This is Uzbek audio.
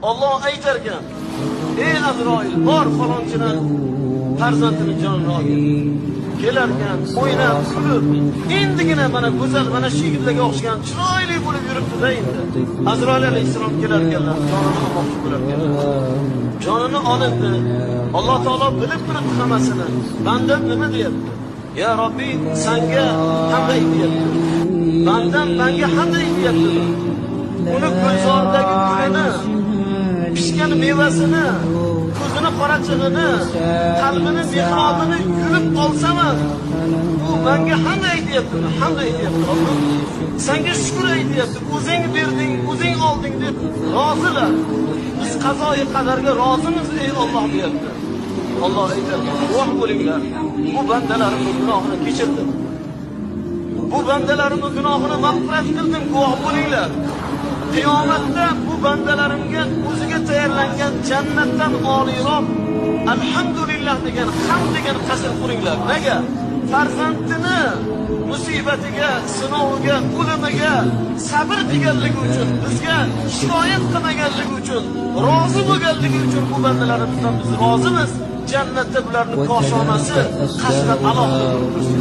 Allah aytar ekan, ey Azroil, bor falonchini farzandini jonini olgin. Kelarkan, o'ynab, kulib, endigina mana go'zal, mana shu yigitlarga o'xshagan chiroyli bo'lib yuribdi-da endi. Azroil alayhisalom kelar ekanlar, jonini olmoqchi bo'lar ekanlar. Jonini olindi. Alloh taolo bilib turibdi hammasini. Bandam nima deyapti? Ya Robbi, senga hamday deyapti. Bandam menga hamday deyapti. Uni ko'zordagi gulini, pishgan mevasini, ko'zini qorachig'ini, qalbini mehrobini yulib olsam, u menga hamday deyapti, hamday deyapti. Senga shukr aytyapti. O'zing berding, o'zing olding deb rozilar. Biz qazoyi qadarga rozimiz ey Alloh deyapti. Alloh aytadi, "Guvoh bo'linglar, bu bandalarimning gunohini kechirdim. Bu bandalarimning gunohini mag'firat qildim, guvoh bo'linglar. Qiyomatda bu bandalarimga o'ziga tayyorlangan jannatdan oliroq alhamdulillah degan, hamd degan qasr quringlar." Nega? Farzandini musibatiga, sinoviga, o'limiga sabr qilganligi uchun, bizga shikoyat qilmaganligi uchun, rozi bo'lganligi uchun bu bandalarimizdan biz rozimiz. Jannatda bularning koshonasi qasrdan alohida tursin.